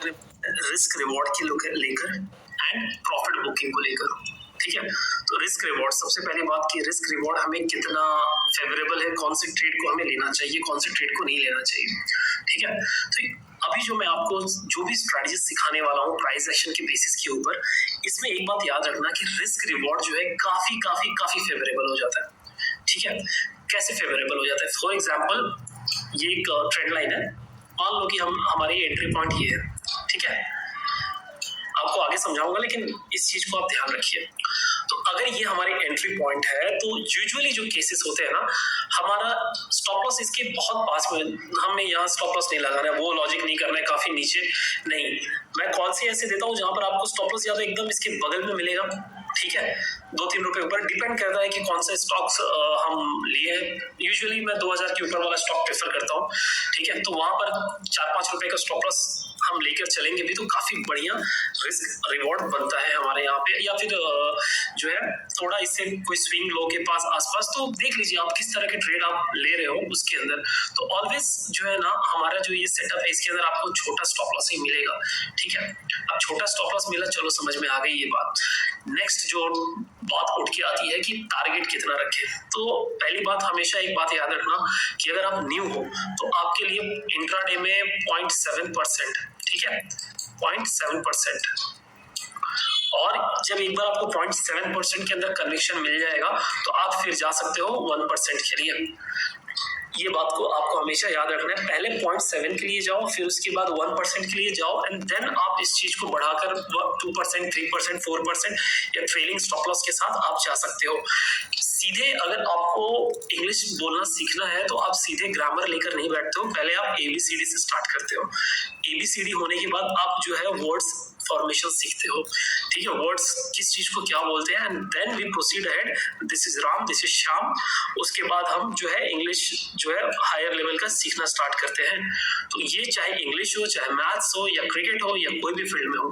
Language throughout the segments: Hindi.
रिस्क रिवॉर्ड के लेकर एंड प्रॉफिट बुकिंग को लेकर। ठीक है, तो रिस्क रिवॉर्ड, सबसे पहली बात कि रिस्क रिवॉर्ड हमें कितना फेवरेबल है, कौन से ट्रेड को हमें लेना चाहिए, कौन से ट्रेड को नहीं लेना चाहिए। ठीक है, तो अभी जो मैं आपको जो भी स्ट्रेटजी सिखाने वाला हूँ प्राइस एक्शन के बेसिस के ऊपर, इसमें एक बात याद रखना कि रिस्क रिवॉर्ड जो है काफी काफी काफी फेवरेबल हो जाता है। ठीक है, कैसे फेवरेबल हो जाता है? फॉर एग्जाम्पल ये एक ट्रेंड लाइन है, मान लो कि हमारी एंट्री पॉइंट ये है। ठीक है, आपको आगे समझाऊंगा, लेकिन इस चीज को आप ध्यान रखिए। तो अगर ये हमारी एंट्री पॉइंट है, तो यूजुअली जो केसेस होते हैं ना, हमारा स्टॉप लॉस इसके बहुत पास में, हमें यहाँ स्टॉप लॉस नहीं लगाना है, वो लॉजिक नहीं करना है काफी नीचे नहीं। मैं कौन सी ऐसे देता हूँ जहां पर आपको स्टॉप लॉस या तो एकदम इसके बगल में मिलेगा, ठीक है, 2-3 रुपए ऊपर, डिपेंड करता है कि कौन से स्टॉक्स हम लिए हैं। यूजुअली मैं 2000 के ऊपर वाला स्टॉक प्रेफर करता हूँ। ठीक है, तो वहां पर 4-5 रुपए का स्टॉप लॉस हम लेकर चलेंगे भी तो काफी बढ़िया रिस्क रिवॉर्ड बनता है हमारे यहाँ पे। या फिर जो है थोड़ा इससे कोई स्विंग लो के पास आसपास, तो देख लीजिए आप किस तरह के ट्रेड आप ले रहे हो उसके अंदर। तो ऑलवेज जो है ना, हमारा जो ये सेटअप है इसके अंदर आपको छोटा स्टॉप लॉस ही मिलेगा। ठीक है, अब छोटा स्टॉप लॉस मिला, चलो समझ में आ गई ये बात। नेक्स्ट जो बात उठ के आती है कि टारगेट कितना रखें। तो पहली बात, हमेशा एक बात याद रखना कि अगर आप न्यू हो तो आपके लिए इंट्राडे में 0.7%, ठीक है, 0.7%, और जब एक बार आपको 0.7% के अंदर कन्विक्शन मिल जाएगा तो आप फिर जा सकते हो 1% के लिए। ये बात को आपको हमेशा याद रखना है, पहले 0.7 के लिए जाओ, फिर उसके बाद 1% के लिए जाओ, एंड देन आप इस चीज को बढ़ाकर 2%, 3%, 4% या ट्रेलिंग स्टॉप लॉस के साथ आप जा सकते हो। सीधे अगर आपको इंग्लिश बोलना सीखना है तो आप सीधे ग्रामर लेकर नहीं बैठते हो, पहले आप ABCD से स्टार्ट करते हो। ABCD होने के बाद आप जो है वर्ड्स फॉर्मेशन सीखते हो। ठीक है, वर्ड्स किस चीज को क्या बोलते हैं, and then we proceed ahead, this is Ram, this is Shyam. उसके बाद हम जो है इंग्लिश जो है हायर लेवल का सीखना स्टार्ट करते हैं। तो ये चाहे इंग्लिश हो, चाहे मैथ्स हो, या क्रिकेट हो, या कोई भी फील्ड में हो।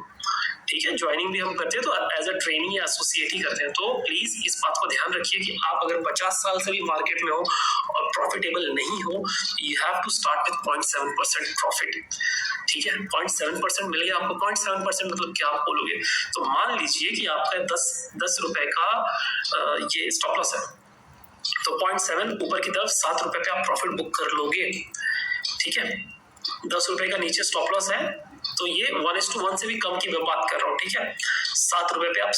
ठीक है, ज्वाइनिंग भी हम करते हैं तो एज अ ट्रेनिंग या एसोसिएट ही करते हैं। तो प्लीज इस बात को ध्यान रखिए कि आप अगर 50 साल से भी मार्केट में हो और प्रॉफिटेबल नहीं हो, you have to start with 0.7% profit. ठीक है, 0.7% मिल गया आपको। 0.7% मतलब क्या आप बोलोगे? तो मान लीजिए कि आपका 10 रुपए का ये स्टॉप लॉस है, तो 0.7 ऊपर की तरफ 7 रुपए पे आप प्रॉफिट बुक कर लोगे। ठीक है, 10 रुपए का नीचे स्टॉप लॉस है, तो ये 1:1 से भी कम की मैं बात कर रहा हूँ। ठीक है, 7 रुपए पे आप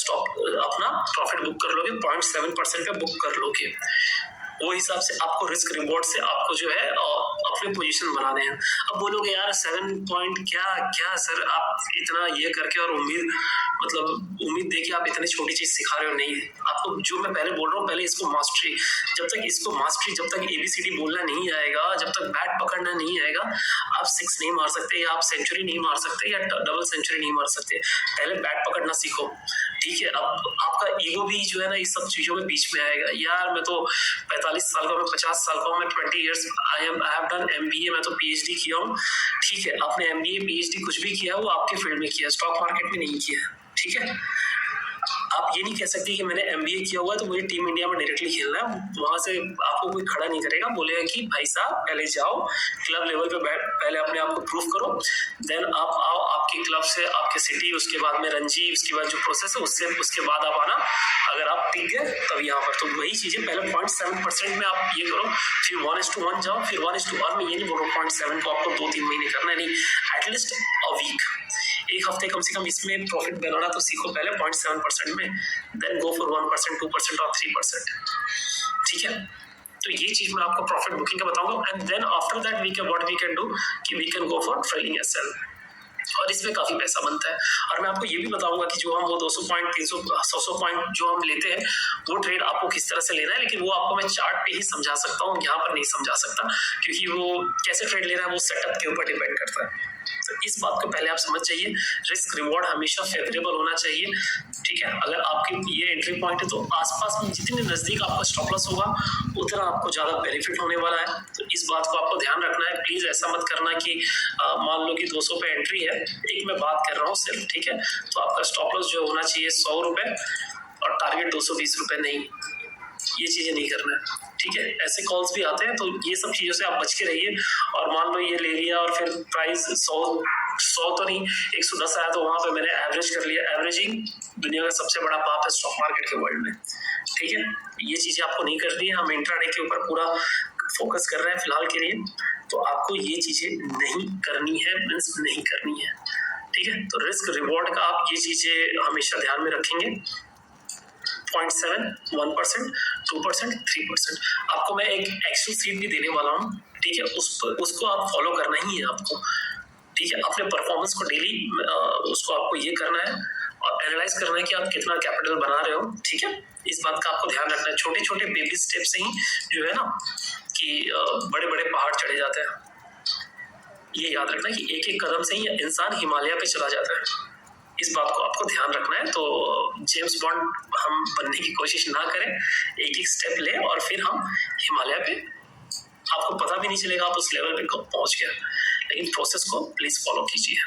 अपना प्रॉफिट बुक कर लोगे, 0.7% पे बुक कर लोगे। वो हिसाब से आपको रिस्क रिवॉर्ड से आपको जो है अपने पोजीशन बनाने हैं। अब बोलोगे यार 7 पॉइंट क्या सर, आप इतना ये करके और उम्मीद देके आप इतनी छोटी चीज सिखा रहे हो। नहीं, आपको जो मैं पहले बोल रहा हूँ, पहले इसको मास्टरी, जब तक ABCD बोलना नहीं आएगा, जब तक बैट पकड़ना नहीं आएगा, आप 6 नहीं मार सकते, या आप सेंचुरी नहीं मार सकते, या डबल सेंचुरी नहीं मार सकते। पहले बैट पकड़ना सीखो। ठीक है, अब आपका ईगो भी जो है ना इस सब चीजों के बीच में आएगा। यार मैं तो 45 साल का, मैं 50 साल का हूँ, मैं 20 years I have done MBA, मैं तो PhD किया हूँ। ठीक है, आपने MBA PhD कुछ भी किया, वो आपके फील्ड में किया, स्टॉक मार्केट में नहीं किया। ठीक है, आप ये नहीं कह सकते कि मैंने MBA किया हुआ है तो मुझे टीम इंडिया में डायरेक्टली खेलना है। वहां से आपको कोई खड़ा नहीं करेगा, बोलेगा कि भाई साहब पहले जाओ क्लब लेवल पे, पहले अपने आप को प्रूव करो, देन आप आओ आपके क्लब से आपके सिटी, उसके बाद में रणजी, उसके बाद जो प्रोसेस है उसके बाद आप आना। अगर आप टिक गए तब यहाँ पर, तो वही चीजें पहले 0.7% में आप ये करो, फिर 1:1 जाओ, फिर 1:1 में ये नहीं बोलो 0.7 को आपको 2-3 महीने करना है, नहीं, एटलीस्ट अ वीक, एक हफ्ते कम से कम इसमें प्रॉफिट बनाना तो सीखो पहले 0.7% में, देन गो फॉर 1%, 2% और 3%। ठीक है, तो ये चीज मैं आपको प्रॉफिट बुकिंग का बताऊंगा, and then after that what we can do कि we can go for trading SL, और इसमें काफी पैसा बनता है। और मैं आपको ये भी बताऊंगा कि जो हम वो 200 पॉइंट, 300, 100 पॉइंट जो हम लेते हैं, वो ट्रेड आपको किस तरह से लेना है, लेकिन वो आपको मैं चार्ट पे ही समझा सकता हूँ, यहाँ पर नहीं समझा सकता, क्योंकि वो कैसे ट्रेड लेना है वो सेटअप के ऊपर डिपेंड करता है। तो इस बात को पहले आप समझ जाइए, रिस्क रिवॉर्ड हमेशा फेवरेबल होना चाहिए। ठीक है, अगर आपकी ये एंट्री पॉइंट है तो आसपास में जितने नजदीक आपका स्टॉप लॉस होगा उतना आपको ज्यादा बेनिफिट होने वाला है। तो इस बात को आपको ध्यान रखना है। प्लीज ऐसा मत करना कि मान लो कि 200 पे एंट्री है, एक मैं बात कर रहा हूँ सिर्फ, ठीक है, तो आपका स्टॉप लॉस जो होना चाहिए 100 रुपए और टारगेट 220 रुपए, नहीं, ये चीजें नहीं करना है। ठीक है, ऐसे कॉल्स भी आते हैं, तो ये सब चीजों से आप बच के रहिए। और मान लो ये ले लिया और फिर प्राइस 100 100 तो नहीं, 110 आया तो वहां पे मैंने एवरेज कर लिया। एवरेजिंग दुनिया का सबसे बड़ा पाप है स्टॉक मार्केट के वर्ल्ड में, ठीक है। ये चीजें आपको नहीं करनी है। हम इंट्राडे के ऊपर पूरा फोकस कर रहे हैं फिलहाल के लिए, तो आपको ये चीजें नहीं करनी है, मींस नहीं करनी है, ठीक है। तो रिस्क रिवॉर्ड का आप ये चीजें हमेशा ध्यान में रखेंगे। 0.7, 1%, 2%, 3%। आपको मैं एक एक्सेल शीट भी देने वाला हूँ, ठीक है। उसको आप फॉलो करना ही है आपको, ठीक है। अपने परफॉर्मेंस को डेली उसको आपको ये करना है और एनालाइज करना है कि आप कितना कैपिटल बना रहे हो, ठीक है। इस बात का आपको ध्यान रखना है। छोटे छोटे बेबी स्टेप से ही जो है ना कि बड़े बड़े पहाड़ चढ़े जाते हैं। ये याद रखना कि एक एक कदम से ही इंसान हिमालय पे चला जाता है। इस बात को आपको ध्यान रखना है। तो जेम्स बॉन्ड हम बनने की कोशिश ना करें, एक एक स्टेप ले और फिर हम हिमालय पे, आपको पता भी नहीं चलेगा आप उस लेवल पे कब पहुंच गए। लेकिन प्रोसेस को प्लीज फॉलो कीजिए।